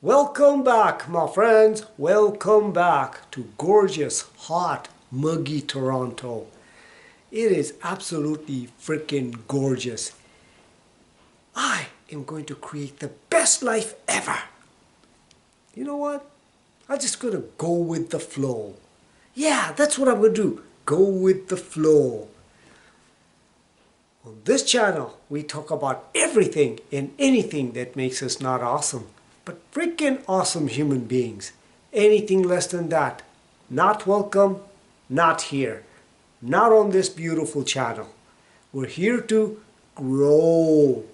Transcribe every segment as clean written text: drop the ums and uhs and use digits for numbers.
Welcome back, my friends. Welcome back to gorgeous, hot, muggy Toronto. It is absolutely freaking gorgeous. I am going to create the best life ever. You know what? I'm just going to go with the flow. Yeah, that's what I'm going to do. Go with the flow. On this channel, we talk about everything and anything that makes us not awesome, but freaking awesome human beings. Anything less than that, not welcome, not here, not on this beautiful channel. We're here to grow.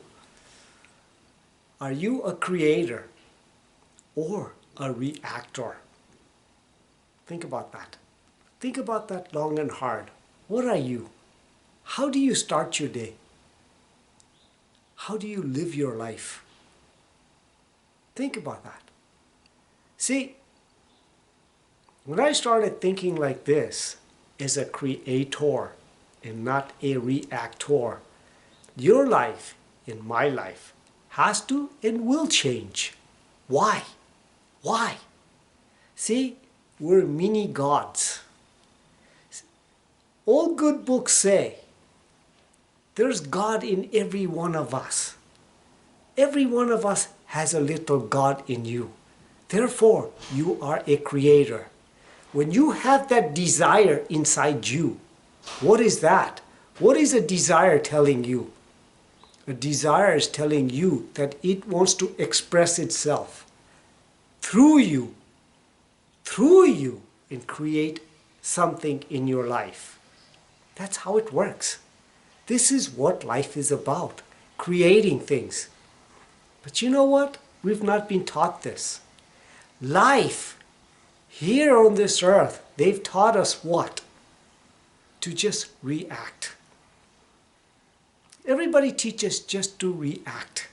Are you a creator or a reactor? Think about that. Think about that long and hard. What are you? How do you start your day? How do you live your life? Think about that. See, when I started thinking like this as a creator and not a reactor, your life and my life has to and will change. Why? Why? See, we're mini gods. All good books say there's God in every one of us. Every one of us has a little God in you. Therefore, you are a creator. When you have that desire inside you, what is that? What is a desire telling you? A desire is telling you that it wants to express itself through you, and create something in your life. That's how it works. This is what life is about, creating things. But you know what? We've not been taught this. Life, here on this earth, they've taught us what? To just react. Everybody teaches just to react.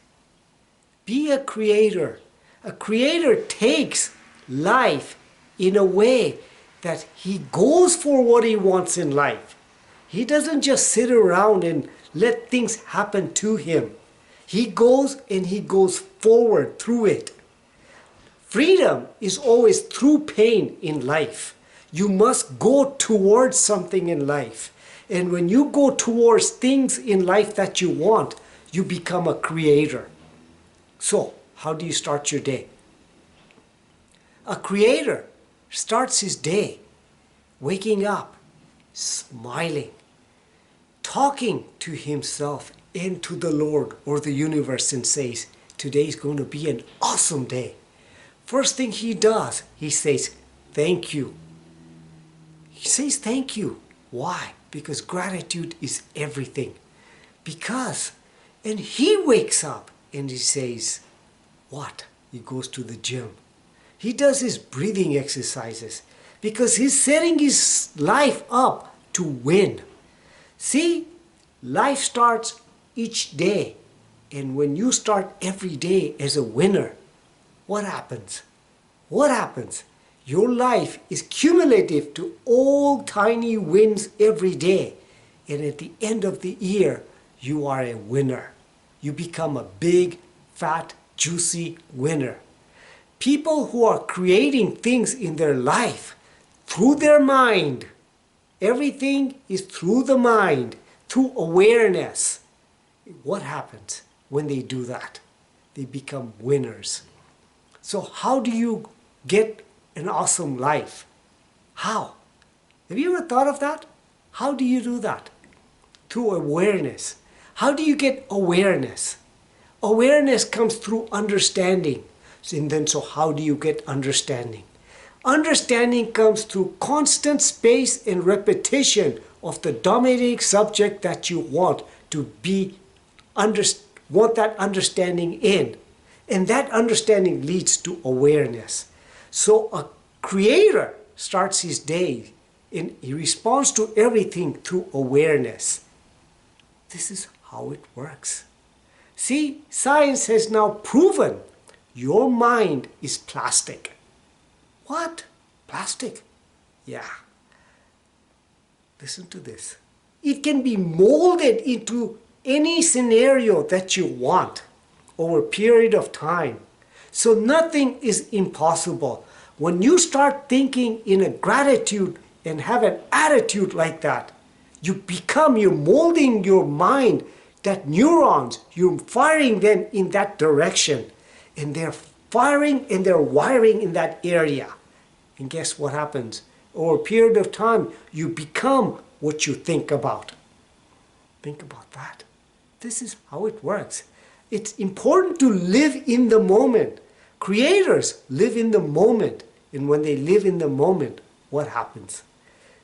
Be a creator. A creator takes life in a way that he goes for what he wants in life. He doesn't just sit around and let things happen to him. He goes and he goes forward through it. Freedom is always through pain in life. You must go towards something in life. And when you go towards things in life that you want, you become a creator. So, how do you start your day? A creator starts his day waking up, smiling, talking to himself and to the Lord or the universe and says, today's going to be an awesome day. First thing he does, he says, thank you. He says thank you. Why? Because gratitude is everything. And he wakes up and he says, what? He goes to the gym. He does his breathing exercises because he's setting his life up to win. See, life starts each day. And when you start every day as a winner, what happens? What happens? Your life is cumulative to all tiny wins every day. And at the end of the year, you are a winner. You become a big, fat, juicy winner. People who are creating things in their life through their mind, everything is through the mind, through awareness. What happens when they do that? They become winners. So how do you get an awesome life? How? Have you ever thought of that? How do you do that? Through awareness. How do you get awareness? Awareness comes through understanding. So how do you get understanding? Understanding comes through constant space and repetition of the dominating subject that you want to want that understanding in. And that understanding leads to awareness. So a creator starts his day and he responds to everything through awareness. This is how it works. See, science has now proven your mind is plastic. What? Plastic? Yeah. Listen to this. It can be molded into any scenario that you want over a period of time. So nothing is impossible. When you start thinking in a gratitude and have an attitude like that, you're molding your mind, that neurons, you're firing them in that direction. And they're firing and they're wiring in that area. And guess what happens? Over a period of time, you become what you think about. Think about that. This is how it works. It's important to live in the moment. Creators live in the moment. And when they live in the moment, what happens?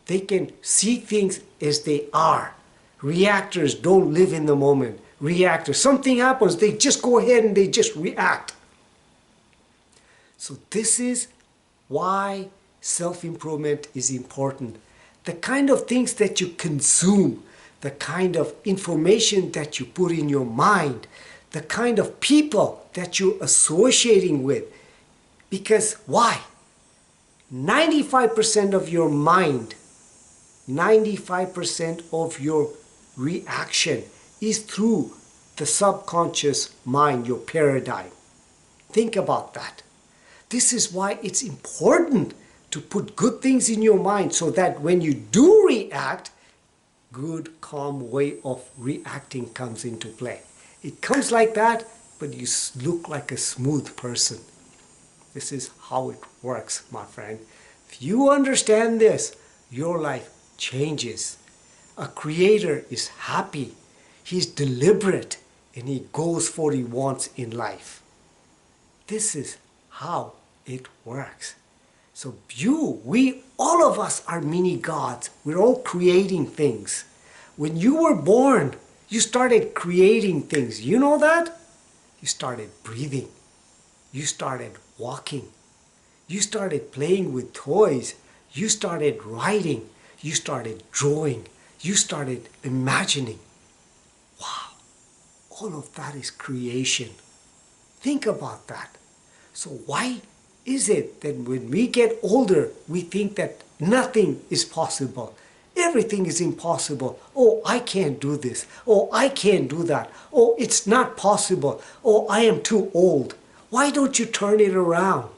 They can see things as they are. Reactors don't live in the moment. Reactors, something happens, they just go ahead and they just react. So this is why self-improvement is important. The kind of things that you consume, the kind of information that you put in your mind, the kind of people that you're associating with. Because why? 95% of your mind, 95% of your reaction is through the subconscious mind, your paradigm. Think about that. This is why it's important to put good things in your mind so that when you do react, good, calm way of reacting comes into play. It comes like that, but you look like a smooth person. This is how it works, my friend. If you understand this, your life changes. A creator is happy. He's deliberate and he goes for what he wants in life. This is how it works. So all of us are mini gods. We're all creating things. When you were born, you started creating things. You know that? You started breathing. You started walking. You started playing with toys. You started writing. You started drawing. You started imagining. Wow. All of that is creation. Think about that. So why is it that when we get older, we think that nothing is possible? Everything is impossible. Oh, I can't do this. Oh, I can't do that. Oh, it's not possible. Oh, I am too old. Why don't you turn it around?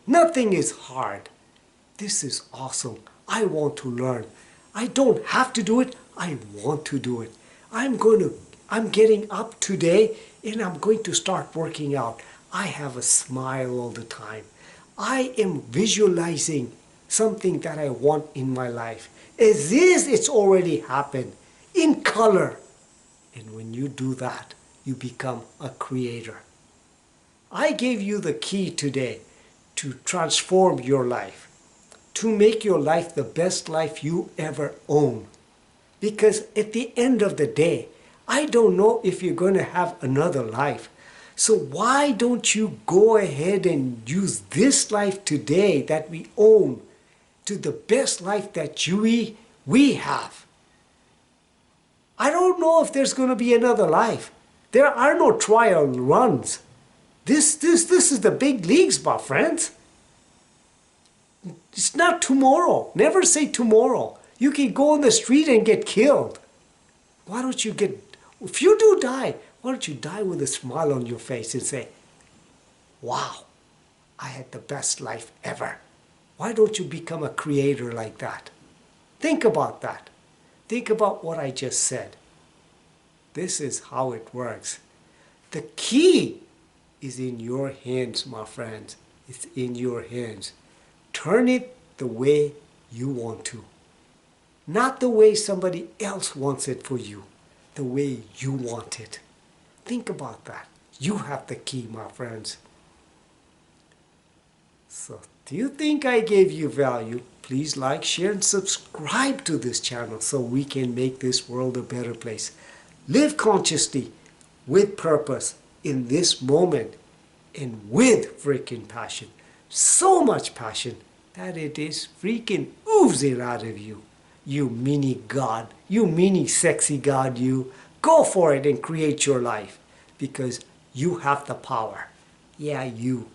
Nothing is hard. This is awesome. I want to learn. I don't have to do it. I want to do it. I'm getting up today and I'm going to start working out. I have a smile all the time. I am visualizing something that I want in my life. As is, it's already happened in color. And when you do that, you become a creator. I gave you the key today to transform your life, to make your life the best life you ever own. Because at the end of the day, I don't know if you're going to have another life. So why don't you go ahead and use this life today that we own to the best life that we have? I don't know if there's going to be another life. There are no trial runs. This is the big leagues, my friends. It's not tomorrow. Never say tomorrow. You can go on the street and get killed. If you do die, why don't you die with a smile on your face and say, wow, I had the best life ever. Why don't you become a creator like that? Think about that. Think about what I just said. This is how it works. The key is in your hands, my friends. It's in your hands. Turn it the way you want to. Not the way somebody else wants it for you. The way you want it. Think about that. You have the key, my friends. So, do you think I gave you value? Please like, share, and subscribe to this channel so we can make this world a better place. Live consciously, with purpose, in this moment, and with freaking passion. So much passion that it is freaking oozing out of you. You mini God, you mini sexy God, you. Go for it and create your life because you have the power. Yeah, you.